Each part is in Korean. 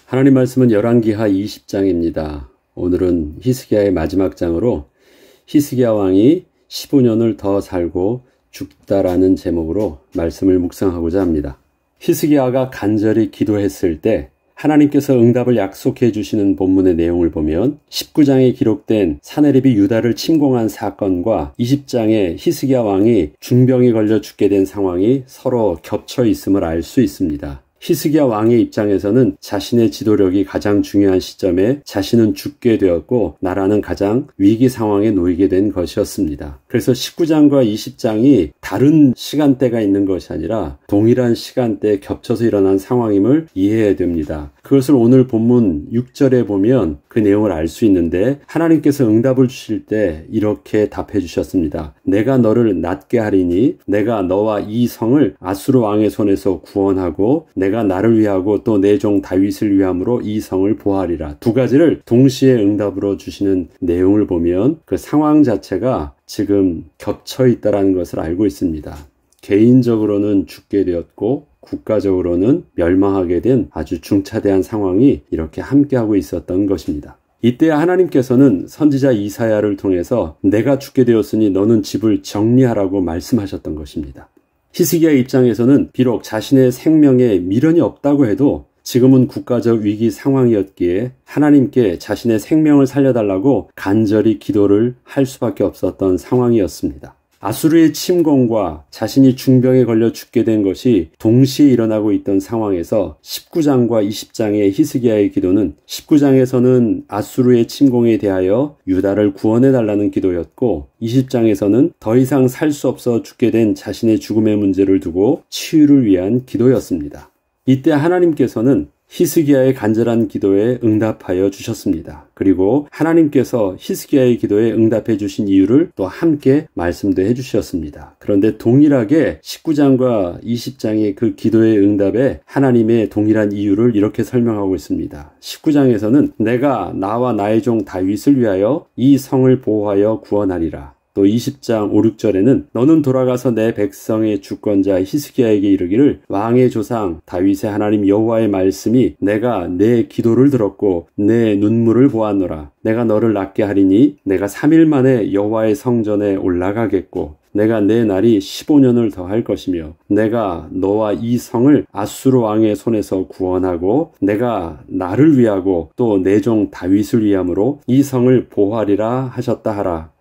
하나님 말씀은 열왕기하 20장입니다. 오늘은 히스기야의 마지막 장으로 히스기야 왕이 15년을 더 살고 죽다라는 제목으로 말씀을 묵상하고자 합니다. 히스기야가 간절히 기도했을 때 하나님께서 응답을 약속해 주시는 본문의 내용을 보면 19장에 기록된 사네립이 유다를 침공한 사건과 20장에 히스기야 왕이 중병에 걸려 죽게 된 상황이 서로 겹쳐 있음을 알 수 있습니다. 히스기야 왕의 입장에서는 자신의 지도력이 가장 중요한 시점에 자신은 죽게 되었고 나라는 가장 위기 상황에 놓이게 된 것이었습니다. 그래서 19장과 20장이 다른 시간대가 있는 것이 아니라 동일한 시간대에 겹쳐서 일어난 상황임을 이해해야 됩니다. 그것을 오늘 본문 6절에 보면 그 내용을 알 수 있는데 하나님께서 응답을 주실 때 이렇게 답해 주셨습니다. 내가 너를 낫게 하리니 내가 너와 이 성을 아수르 왕의 손에서 구원하고 내가 나를 위하고 또 내 종 다윗을 위함으로 이 성을 보호하리라. 두 가지를 동시에 응답으로 주시는 내용을 보면 그 상황 자체가 지금 겹쳐 있다는 것을 알고 있습니다. 개인적으로는 죽게 되었고 국가적으로는 멸망하게 된 아주 중차대한 상황이 이렇게 함께하고 있었던 것입니다. 이때 하나님께서는 선지자 이사야를 통해서 내가 죽게 되었으니 너는 집을 정리하라고 말씀하셨던 것입니다. 히스기야의 입장에서는 비록 자신의 생명에 미련이 없다고 해도 지금은 국가적 위기 상황이었기에 하나님께 자신의 생명을 살려달라고 간절히 기도를 할 수밖에 없었던 상황이었습니다. 아수르의 침공과 자신이 중병에 걸려 죽게 된 것이 동시에 일어나고 있던 상황에서 19장과 20장의 히스기야의 기도는 19장에서는 아수르의 침공에 대하여 유다를 구원해달라는 기도였고 20장에서는 더 이상 살 수 없어 죽게 된 자신의 죽음의 문제를 두고 치유를 위한 기도였습니다. 이때 하나님께서는 히스기야의 간절한 기도에 응답하여 주셨습니다. 그리고 하나님께서 히스기야의 기도에 응답해 주신 이유를 또 함께 말씀도 해 주셨습니다. 그런데 동일하게 19장과 20장의 그 기도의 응답에 하나님의 동일한 이유를 이렇게 설명하고 있습니다. 19장에서는 내가 나와 나의 종 다윗을 위하여 이 성을 보호하여 구원하리라. 또 20장 5, 6절에는 너는 돌아가서 내 백성의 주권자 히스기야에게 이르기를 왕의 조상 다윗의 하나님 여호와의 말씀이 내가 내 기도를 들었고 내 눈물을 보았노라. 내가 너를 낫게 하리니 내가 3일 만에 여호와의 성전에 올라가겠고 내가 내 날이 15년을 더할 것이며 내가 너와 이 성을 아수르 왕의 손에서 구원하고 내가 나를 위하고 또 내 종 다윗을 위함으로 이 성을 보호하리라 하셨더라.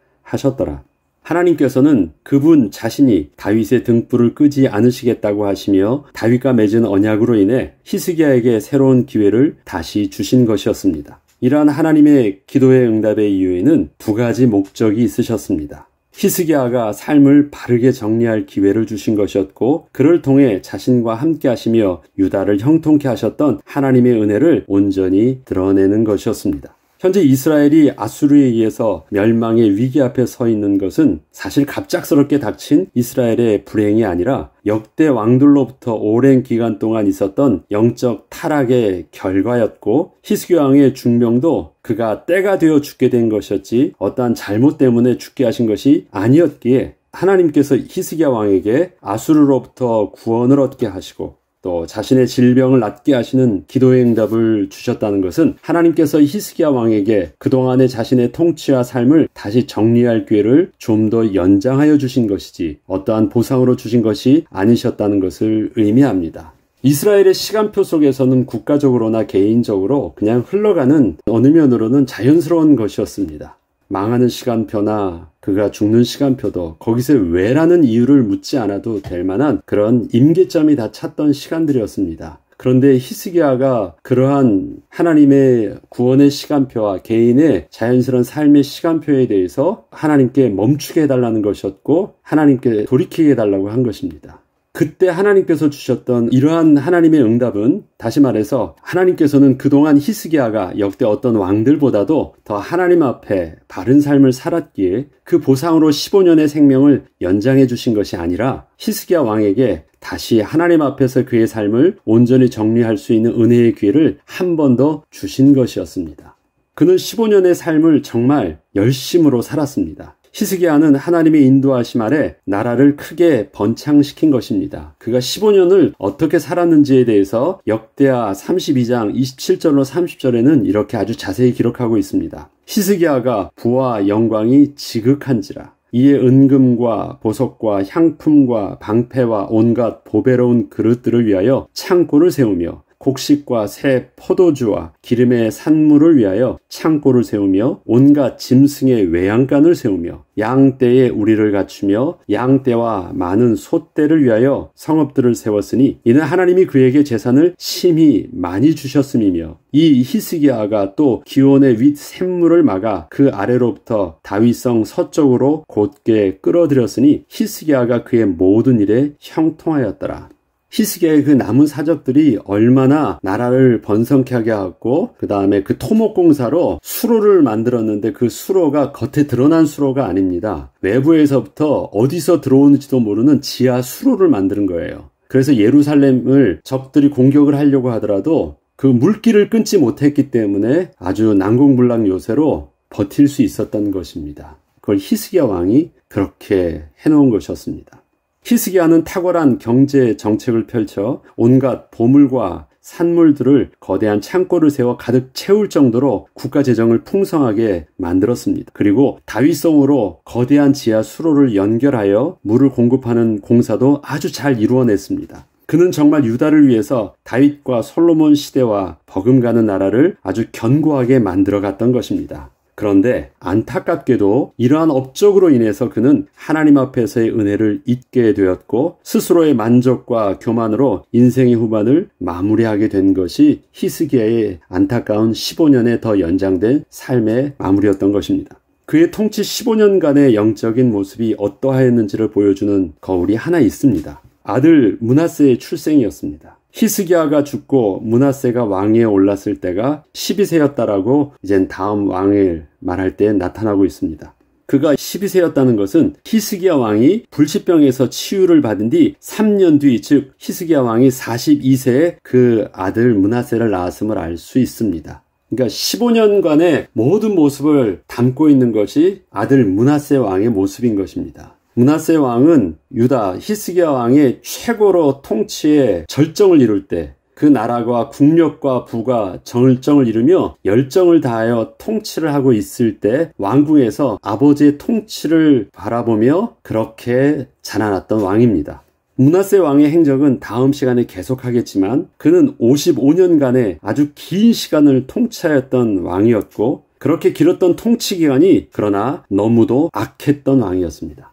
하나님께서는 그분 자신이 다윗의 등불을 끄지 않으시겠다고 하시며 다윗과 맺은 언약으로 인해 히스기야에게 새로운 기회를 다시 주신 것이었습니다. 이러한 하나님의 기도의 응답의 이유에는 두 가지 목적이 있으셨습니다. 히스기야가 삶을 바르게 정리할 기회를 주신 것이었고 그를 통해 자신과 함께 하시며 유다를 형통케 하셨던 하나님의 은혜를 온전히 드러내는 것이었습니다. 현재 이스라엘이 아수르에 의해서 멸망의 위기 앞에 서 있는 것은 사실 갑작스럽게 닥친 이스라엘의 불행이 아니라 역대 왕들로부터 오랜 기간 동안 있었던 영적 타락의 결과였고 히스기야 왕의 중병도 그가 때가 되어 죽게 된 것이었지 어떠한 잘못 때문에 죽게 하신 것이 아니었기에 하나님께서 히스기야 왕에게 아수르로부터 구원을 얻게 하시고 또 자신의 질병을 낫게 하시는 기도의 응답을 주셨다는 것은 하나님께서 히스기야 왕에게 그동안의 자신의 통치와 삶을 다시 정리할 기회를 좀 더 연장하여 주신 것이지 어떠한 보상으로 주신 것이 아니셨다는 것을 의미합니다. 이스라엘의 시간표 속에서는 국가적으로나 개인적으로 그냥 흘러가는 어느 면으로는 자연스러운 것이었습니다. 망하는 시간표나 그가 죽는 시간표도 거기서 왜라는 이유를 묻지 않아도 될 만한 그런 임계점이 다 찼던 시간들이었습니다. 그런데 히스기야가 그러한 하나님의 구원의 시간표와 개인의 자연스러운 삶의 시간표에 대해서 하나님께 멈추게 해달라는 것이었고 하나님께 돌이키게 해달라고 한 것입니다. 그때 하나님께서 주셨던 이러한 하나님의 응답은 다시 말해서 하나님께서는 그동안 히스기야가 역대 어떤 왕들보다도 더 하나님 앞에 바른 삶을 살았기에 그 보상으로 15년의 생명을 연장해 주신 것이 아니라 히스기야 왕에게 다시 하나님 앞에서 그의 삶을 온전히 정리할 수 있는 은혜의 기회를 한 번 더 주신 것이었습니다. 그는 15년의 삶을 정말 열심으로 살았습니다. 히스기야는 하나님의 인도하심 아래 나라를 크게 번창시킨 것입니다. 그가 15년을 어떻게 살았는지에 대해서 역대하 32장 27절로 30절에는 이렇게 아주 자세히 기록하고 있습니다. 히스기야가 부와 영광이 지극한지라. 이에 은금과 보석과 향품과 방패와 온갖 보배로운 그릇들을 위하여 창고를 세우며 곡식과 새 포도주와 기름의 산물을 위하여 창고를 세우며 온갖 짐승의 외양간을 세우며 양떼에 우리를 갖추며 양떼와 많은 소떼를 위하여 성읍들을 세웠으니 이는 하나님이 그에게 재산을 심히 많이 주셨음이며 이 히스기야가 또 기온의 윗 샘물을 막아 그 아래로부터 다윗성 서쪽으로 곧게 끌어들였으니 히스기야가 그의 모든 일에 형통하였더라. 히스기야의 그 남은 사적들이 얼마나 나라를 번성케 하게 하고 그 다음에 그 토목공사로 수로를 만들었는데 그 수로가 겉에 드러난 수로가 아닙니다. 외부에서부터 어디서 들어오는지도 모르는 지하 수로를 만드는 거예요. 그래서 예루살렘을 적들이 공격을 하려고 하더라도 그 물길을 끊지 못했기 때문에 아주 난공불락 요새로 버틸 수 있었던 것입니다. 그걸 히스기야 왕이 그렇게 해놓은 것이었습니다. 히스기야는 탁월한 경제 정책을 펼쳐 온갖 보물과 산물들을 거대한 창고를 세워 가득 채울 정도로 국가 재정을 풍성하게 만들었습니다. 그리고 다윗성으로 거대한 지하 수로를 연결하여 물을 공급하는 공사도 아주 잘 이루어냈습니다. 그는 정말 유다를 위해서 다윗과 솔로몬 시대와 버금가는 나라를 아주 견고하게 만들어갔던 것입니다. 그런데 안타깝게도 이러한 업적으로 인해서 그는 하나님 앞에서의 은혜를 잊게 되었고 스스로의 만족과 교만으로 인생의 후반을 마무리하게 된 것이 히스기야의 안타까운 15년의 더 연장된 삶의 마무리였던 것입니다. 그의 통치 15년간의 영적인 모습이 어떠하였는지를 보여주는 거울이 하나 있습니다. 아들 므낫세의 출생이었습니다. 히스기야가 죽고 므낫세가 왕위에 올랐을 때가 12세였다라고 이젠 다음 왕을 말할 때 나타나고 있습니다. 그가 12세였다는 것은 히스기야 왕이 불치병에서 치유를 받은 뒤 3년 뒤, 즉 히스기야 왕이 42세에 그 아들 므낫세를 낳았음을 알 수 있습니다. 그러니까 15년간의 모든 모습을 담고 있는 것이 아들 므낫세 왕의 모습인 것입니다. 므낫세 왕은 유다 히스기야 왕의 최고로 통치의 절정을 이룰 때 그 나라가 국력과 부가 절정을 이루며 열정을 다하여 통치를 하고 있을 때 왕궁에서 아버지의 통치를 바라보며 그렇게 자라났던 왕입니다. 므낫세 왕의 행적은 다음 시간에 계속하겠지만 그는 55년간의 아주 긴 시간을 통치하였던 왕이었고 그렇게 길었던 통치 기간이 그러나 너무도 악했던 왕이었습니다.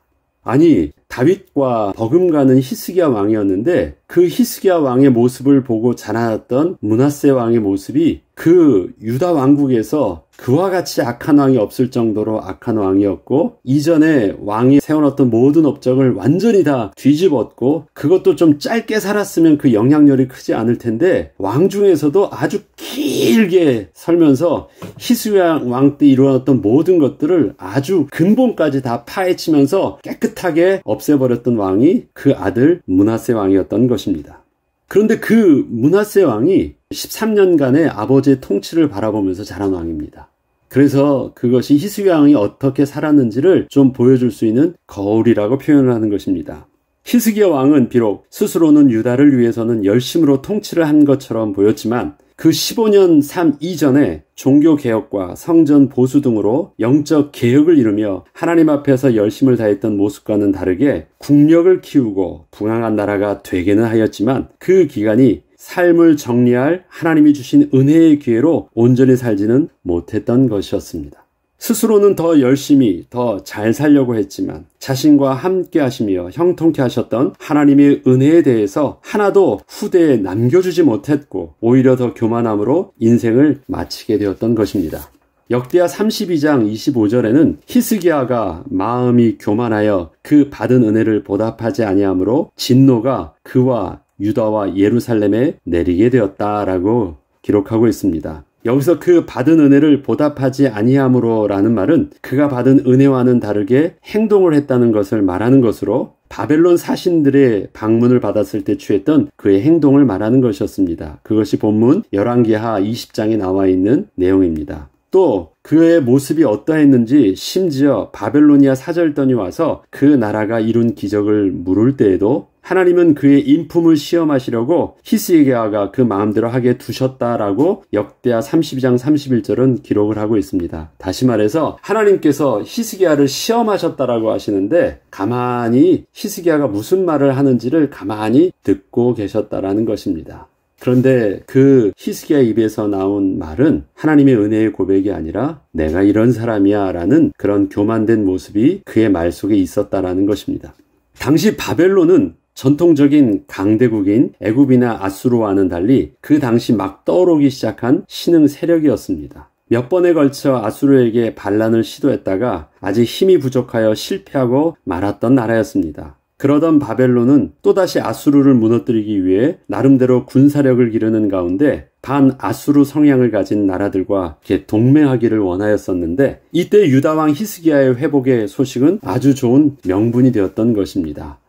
아니 다윗과 버금가는 히스기야 왕이었는데 그 히스기야 왕의 모습을 보고 자라났던 므낫세 왕의 모습이 그 유다 왕국에서 그와 같이 악한 왕이 없을 정도로 악한 왕이었고 이전에 왕이 세워놨던 모든 업적을 완전히 다 뒤집었고 그것도 좀 짧게 살았으면 그 영향력이 크지 않을 텐데 왕 중에서도 아주 길게 살면서 히스기야 왕 때 이루어졌던 모든 것들을 아주 근본까지 다 파헤치면서 깨끗하게 없애버렸던 왕이 그 아들 므낫세 왕이었던 것입니다. 그런데 그 므낫세 왕이 13년간의 아버지의 통치를 바라보면서 자란 왕입니다. 그래서 그것이 히스기야 왕이 어떻게 살았는지를 좀 보여줄 수 있는 거울이라고 표현을 하는 것입니다. 히스기야 왕은 비록 스스로는 유다를 위해서는 열심으로 통치를 한 것처럼 보였지만 그 15년 삶 이전에 종교개혁과 성전 보수 등으로 영적 개혁을 이루며 하나님 앞에서 열심을 다했던 모습과는 다르게 국력을 키우고 부강한 나라가 되기는 하였지만 그 기간이 삶을 정리할 하나님이 주신 은혜의 기회로 온전히 살지는 못했던 것이었습니다. 스스로는 더 열심히 더 잘 살려고 했지만 자신과 함께 하시며 형통케 하셨던 하나님의 은혜에 대해서 하나도 후대에 남겨주지 못했고 오히려 더 교만함으로 인생을 마치게 되었던 것입니다. 역대하 32장 25절에는 히스기야가 마음이 교만하여 그 받은 은혜를 보답하지 아니하므로 진노가 그와 유다와 예루살렘에 내리게 되었다라고 기록하고 있습니다. 여기서 그 받은 은혜를 보답하지 아니함으로라는 말은 그가 받은 은혜와는 다르게 행동을 했다는 것을 말하는 것으로 바벨론 사신들의 방문을 받았을 때 취했던 그의 행동을 말하는 것이었습니다. 그것이 본문 열왕기하 20장에 나와 있는 내용입니다. 또 그의 모습이 어떠했는지 심지어 바벨로니아 사절단이 와서 그 나라가 이룬 기적을 물을 때에도 하나님은 그의 인품을 시험하시려고 히스기야가 그 마음대로 하게 두셨다라고 역대하 32장 31절은 기록을 하고 있습니다. 다시 말해서 하나님께서 히스기야를 시험하셨다라고 하시는데 가만히 히스기야가 무슨 말을 하는지를 가만히 듣고 계셨다라는 것입니다. 그런데 그 히스기야 입에서 나온 말은 하나님의 은혜의 고백이 아니라 내가 이런 사람이야 라는 그런 교만된 모습이 그의 말 속에 있었다라는 것입니다. 당시 바벨론은 전통적인 강대국인 애굽이나 아수르와는 달리 그 당시 막 떠오르기 시작한 신흥 세력이었습니다. 몇 번에 걸쳐 아수르에게 반란을 시도했다가 아직 힘이 부족하여 실패하고 말았던 나라였습니다. 그러던 바벨론은 또다시 아수르를 무너뜨리기 위해 나름대로 군사력을 기르는 가운데 반 아수르 성향을 가진 나라들과 동맹하기를 원하였었는데 이때 유다왕 히스기야의 회복의 소식은 아주 좋은 명분이 되었던 것입니다.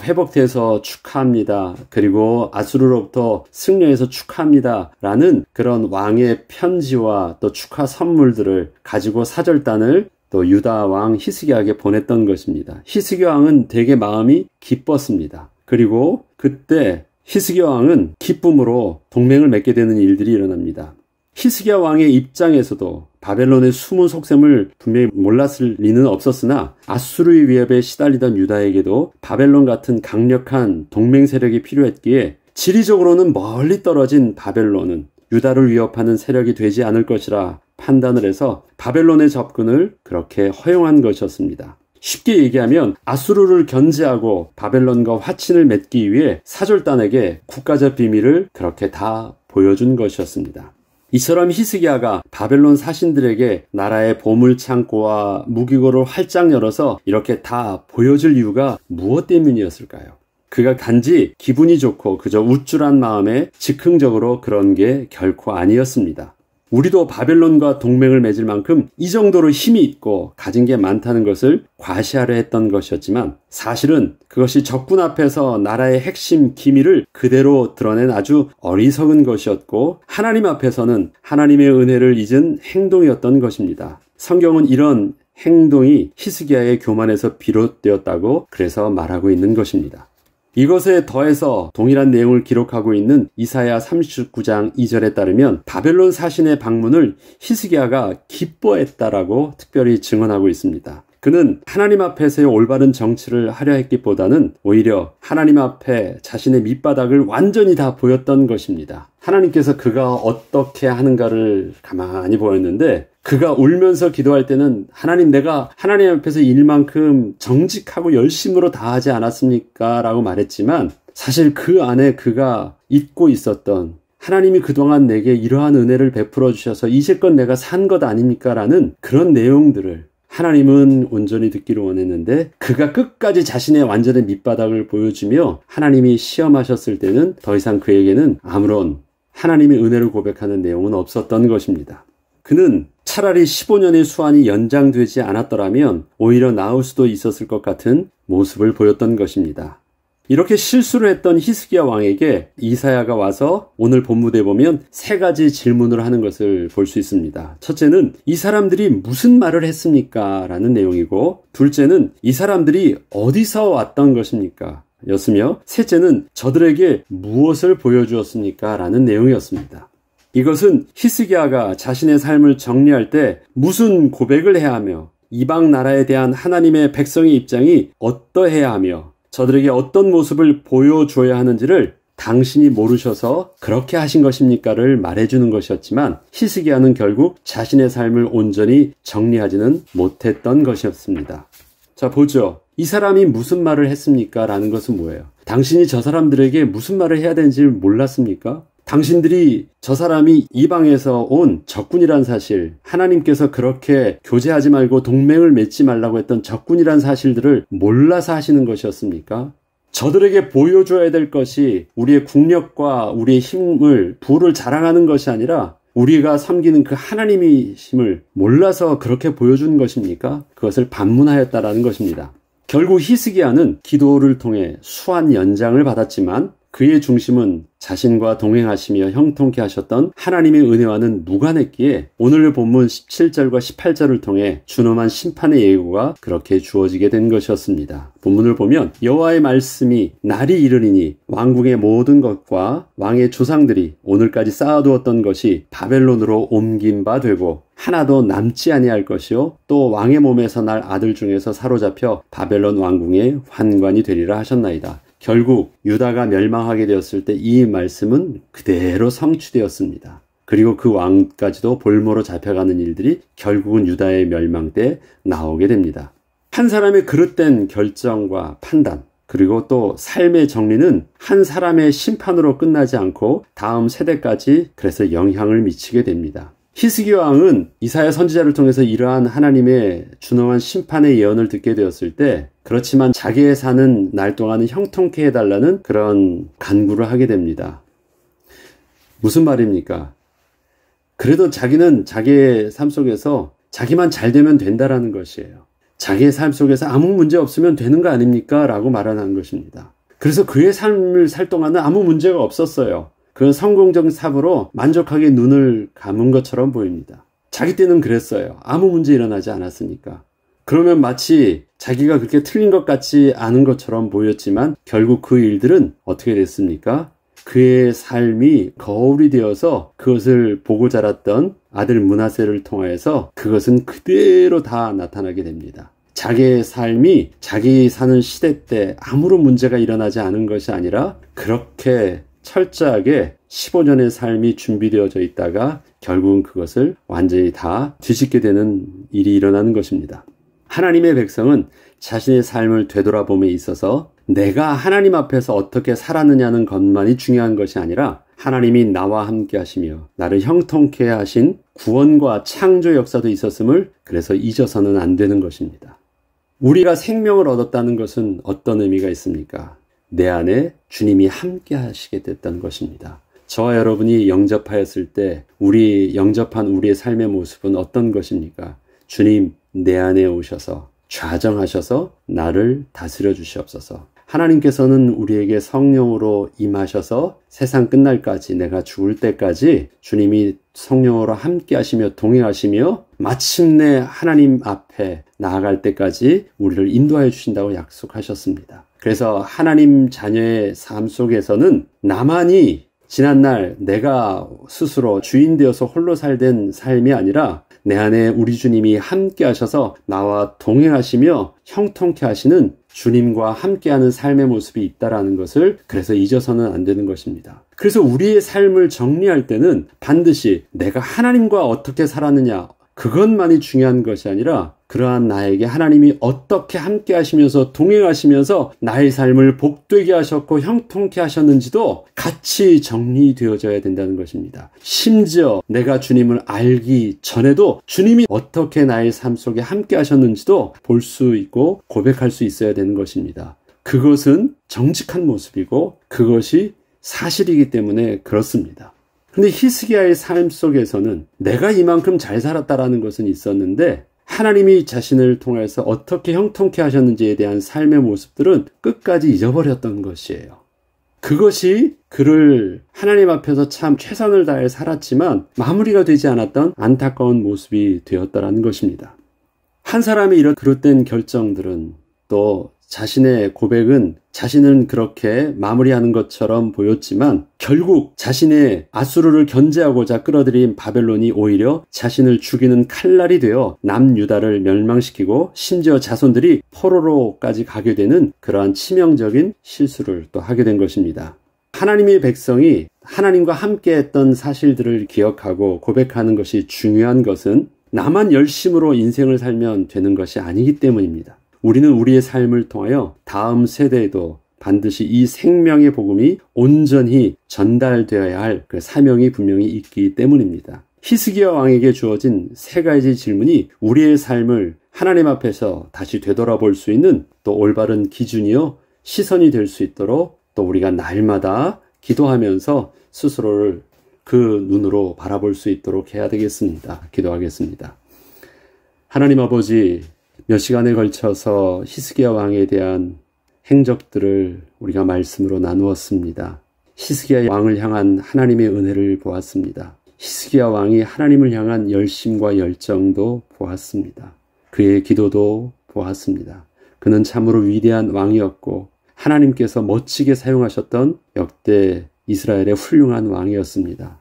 회복돼서 축하합니다. 그리고 아수르로부터 승리해서 축하합니다. 라는 그런 왕의 편지와 또 축하 선물들을 가지고 사절단을 또 유다 왕 히스기야에게 보냈던 것입니다. 히스기야 왕은 되게 마음이 기뻤습니다. 그리고 그때 히스기야 왕은 기쁨으로 동맹을 맺게 되는 일들이 일어납니다. 히스기야 왕의 입장에서도 바벨론의 숨은 속셈을 분명히 몰랐을 리는 없었으나 아수르의 위협에 시달리던 유다에게도 바벨론 같은 강력한 동맹 세력이 필요했기에 지리적으로는 멀리 떨어진 바벨론은 유다를 위협하는 세력이 되지 않을 것이라 판단을 해서 바벨론의 접근을 그렇게 허용한 것이었습니다. 쉽게 얘기하면 아수르를 견제하고 바벨론과 화친을 맺기 위해 사절단에게 국가적 비밀을 그렇게 다 보여준 것이었습니다. 이처럼 히스기야가 바벨론 사신들에게 나라의 보물창고와 무기고를 활짝 열어서 이렇게 다 보여줄 이유가 무엇 때문이었을까요? 그가 단지 기분이 좋고 그저 우쭐한 마음에 즉흥적으로 그런 게 결코 아니었습니다. 우리도 바벨론과 동맹을 맺을 만큼 이 정도로 힘이 있고 가진 게 많다는 것을 과시하려 했던 것이었지만 사실은 그것이 적군 앞에서 나라의 핵심 기밀을 그대로 드러낸 아주 어리석은 것이었고 하나님 앞에서는 하나님의 은혜를 잊은 행동이었던 것입니다. 성경은 이런 행동이 히스기야의 교만에서 비롯되었다고 그래서 말하고 있는 것입니다. 이것에 더해서 동일한 내용을 기록하고 있는 이사야 39장 2절에 따르면 바벨론 사신의 방문을 히스기야가 기뻐했다라고 특별히 증언하고 있습니다. 그는 하나님 앞에서의 올바른 정치를 하려 했기보다는 오히려 하나님 앞에 자신의 밑바닥을 완전히 다 보였던 것입니다. 하나님께서 그가 어떻게 하는가를 가만히 보였는데 그가 울면서 기도할 때는 하나님 내가 하나님 앞에서 일만큼 정직하고 열심으로 다하지 않았습니까? 라고 말했지만 사실 그 안에 그가 잊고 있었던 하나님이 그동안 내게 이러한 은혜를 베풀어 주셔서 이제껏 내가 산 것 아닙니까? 라는 그런 내용들을 하나님은 온전히 듣기를 원했는데 그가 끝까지 자신의 완전한 밑바닥을 보여주며 하나님이 시험하셨을 때는 더 이상 그에게는 아무런 하나님의 은혜를 고백하는 내용은 없었던 것입니다. 그는 차라리 15년의 수완이 연장되지 않았더라면 오히려 나을 수도 있었을 것 같은 모습을 보였던 것입니다. 이렇게 실수를 했던 히스기야 왕에게 이사야가 와서 오늘 본문에 보면 세 가지 질문을 하는 것을 볼 수 있습니다. 첫째는 이 사람들이 무슨 말을 했습니까? 라는 내용이고 둘째는 이 사람들이 어디서 왔던 것입니까? 였으며 셋째는 저들에게 무엇을 보여주었습니까? 라는 내용이었습니다. 이것은 히스기야가 자신의 삶을 정리할 때 무슨 고백을 해야 하며 이방 나라에 대한 하나님의 백성의 입장이 어떠해야 하며 저들에게 어떤 모습을 보여줘야 하는지를 당신이 모르셔서 그렇게 하신 것입니까를 말해주는 것이었지만 히스기야는 결국 자신의 삶을 온전히 정리하지는 못했던 것이었습니다. 자, 보죠. 이 사람이 무슨 말을 했습니까? 라는 것은 뭐예요? 당신이 저 사람들에게 무슨 말을 해야 되는지 몰랐습니까? 당신들이 저 사람이 이방에서 온 적군이란 사실, 하나님께서 그렇게 교제하지 말고 동맹을 맺지 말라고 했던 적군이란 사실들을 몰라서 하시는 것이었습니까? 저들에게 보여줘야 될 것이 우리의 국력과 우리의 힘을, 부를 자랑하는 것이 아니라 우리가 섬기는 그 하나님이심을 몰라서 그렇게 보여준 것입니까? 그것을 반문하였다라는 것입니다. 결국 히스기야는 기도를 통해 수완 연장을 받았지만 그의 중심은 자신과 동행하시며 형통케 하셨던 하나님의 은혜와는 무관했기에 오늘 본문 17절과 18절을 통해 준엄한 심판의 예고가 그렇게 주어지게 된 것이었습니다. 본문을 보면 여호와의 말씀이 날이 이르리니 왕궁의 모든 것과 왕의 조상들이 오늘까지 쌓아두었던 것이 바벨론으로 옮긴 바 되고 하나도 남지 아니할 것이요 또 왕의 몸에서 날 아들 중에서 사로잡혀 바벨론 왕궁의 환관이 되리라 하셨나이다. 결국 유다가 멸망하게 되었을 때 이 말씀은 그대로 성취되었습니다. 그리고 그 왕까지도 볼모로 잡혀가는 일들이 결국은 유다의 멸망 때 나오게 됩니다. 한 사람의 그릇된 결정과 판단 그리고 또 삶의 정리는 한 사람의 심판으로 끝나지 않고 다음 세대까지 그래서 영향을 미치게 됩니다. 히스기야 왕은 이사야 선지자를 통해서 이러한 하나님의 준엄한 심판의 예언을 듣게 되었을 때 그렇지만 자기의 사는 날 동안은 형통케 해달라는 그런 간구를 하게 됩니다. 무슨 말입니까? 그래도 자기는 자기의 삶 속에서 자기만 잘 되면 된다라는 것이에요. 자기의 삶 속에서 아무 문제 없으면 되는 거 아닙니까? 라고 말하는 것입니다. 그래서 그의 삶을 살 동안은 아무 문제가 없었어요. 그런 성공적인 삶으로 만족하게 눈을 감은 것처럼 보입니다. 자기 때는 그랬어요. 아무 문제 일어나지 않았으니까. 그러면 마치 자기가 그렇게 틀린 것 같지 않은 것처럼 보였지만 결국 그 일들은 어떻게 됐습니까? 그의 삶이 거울이 되어서 그것을 보고 자랐던 아들 므낫세를 통하여서 그것은 그대로 다 나타나게 됩니다. 자기의 삶이 자기 사는 시대 때 아무런 문제가 일어나지 않은 것이 아니라 그렇게 철저하게 15년의 삶이 준비되어져 있다가 결국은 그것을 완전히 다 뒤집게 되는 일이 일어나는 것입니다. 하나님의 백성은 자신의 삶을 되돌아봄에 있어서 내가 하나님 앞에서 어떻게 살았느냐는 것만이 중요한 것이 아니라 하나님이 나와 함께 하시며 나를 형통케 하신 구원과 창조 역사도 있었음을 그래서 잊어서는 안 되는 것입니다. 우리가 생명을 얻었다는 것은 어떤 의미가 있습니까? 내 안에 주님이 함께 하시게 됐다는 것입니다. 저와 여러분이 영접하였을 때 영접한 우리의 삶의 모습은 어떤 것입니까? 주님 내 안에 오셔서 좌정하셔서 나를 다스려 주시옵소서. 하나님께서는 우리에게 성령으로 임하셔서 세상 끝날까지 내가 죽을 때까지 주님이 성령으로 함께 하시며 동행하시며 마침내 하나님 앞에 나아갈 때까지 우리를 인도하여 주신다고 약속하셨습니다. 그래서 하나님 자녀의 삶 속에서는 나만이 지난날 내가 스스로 주인 되어서 홀로 살던 삶이 아니라 내 안에 우리 주님이 함께 하셔서 나와 동행하시며 형통케 하시는 주님과 함께하는 삶의 모습이 있다라는 것을 그래서 잊어서는 안 되는 것입니다. 그래서 우리의 삶을 정리할 때는 반드시 내가 하나님과 어떻게 살았느냐 그것만이 중요한 것이 아니라 그러한 나에게 하나님이 어떻게 함께 하시면서 동행하시면서 나의 삶을 복되게 하셨고 형통케 하셨는지도 같이 정리되어져야 된다는 것입니다. 심지어 내가 주님을 알기 전에도 주님이 어떻게 나의 삶 속에 함께 하셨는지도 볼 수 있고 고백할 수 있어야 되는 것입니다. 그것은 정직한 모습이고 그것이 사실이기 때문에 그렇습니다. 근데 히스기야의 삶 속에서는 내가 이만큼 잘 살았다라는 것은 있었는데 하나님이 자신을 통해서 어떻게 형통케 하셨는지에 대한 삶의 모습들은 끝까지 잊어버렸던 것이에요. 그것이 그를 하나님 앞에서 참 최선을 다해 살았지만 마무리가 되지 않았던 안타까운 모습이 되었다라는 것입니다. 한 사람의 이런 그릇된 결정들은 또 자신의 고백은 자신은 그렇게 마무리하는 것처럼 보였지만 결국 자신의 아수르를 견제하고자 끌어들인 바벨론이 오히려 자신을 죽이는 칼날이 되어 남유다를 멸망시키고 심지어 자손들이 포로로까지 가게 되는 그러한 치명적인 실수를 또 하게 된 것입니다. 하나님의 백성이 하나님과 함께했던 사실들을 기억하고 고백하는 것이 중요한 것은 나만 열심으로 인생을 살면 되는 것이 아니기 때문입니다. 우리는 우리의 삶을 통하여 다음 세대에도 반드시 이 생명의 복음이 온전히 전달되어야 할 그 사명이 분명히 있기 때문입니다. 히스기야 왕에게 주어진 세 가지 질문이 우리의 삶을 하나님 앞에서 다시 되돌아볼 수 있는 또 올바른 기준이요 시선이 될 수 있도록 또 우리가 날마다 기도하면서 스스로를 그 눈으로 바라볼 수 있도록 해야 되겠습니다. 기도하겠습니다. 하나님 아버지, 몇 시간에 걸쳐서 히스기야 왕에 대한 행적들을 우리가 말씀으로 나누었습니다. 히스기야 왕을 향한 하나님의 은혜를 보았습니다. 히스기야 왕이 하나님을 향한 열심과 열정도 보았습니다. 그의 기도도 보았습니다. 그는 참으로 위대한 왕이었고 하나님께서 멋지게 사용하셨던 역대 이스라엘의 훌륭한 왕이었습니다.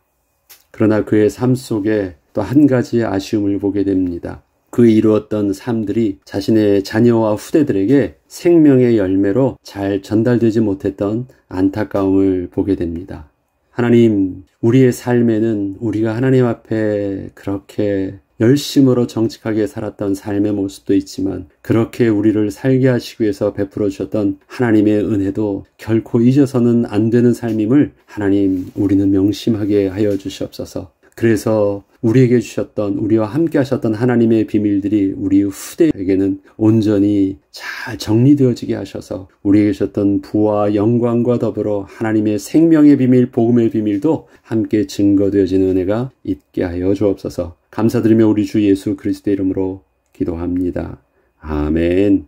그러나 그의 삶 속에 또 한 가지 아쉬움을 보게 됩니다. 그 이루었던 삶들이 자신의 자녀와 후대들에게 생명의 열매로 잘 전달되지 못했던 안타까움을 보게 됩니다. 하나님, 우리의 삶에는 우리가 하나님 앞에 그렇게 열심으로 정직하게 살았던 삶의 모습도 있지만 그렇게 우리를 살게 하시기 위해서 베풀어 주셨던 하나님의 은혜도 결코 잊어서는 안 되는 삶임을 하나님, 우리는 명심하게 하여 주시옵소서. 그래서 우리에게 주셨던, 우리와 함께 하셨던 하나님의 비밀들이 우리 후대에게는 온전히 잘 정리되어지게 하셔서 우리에게 주셨던 부와 영광과 더불어 하나님의 생명의 비밀, 복음의 비밀도 함께 증거되어지는 은혜가 있게 하여 주옵소서. 감사드리며 우리 주 예수 그리스도의 이름으로 기도합니다. 아멘.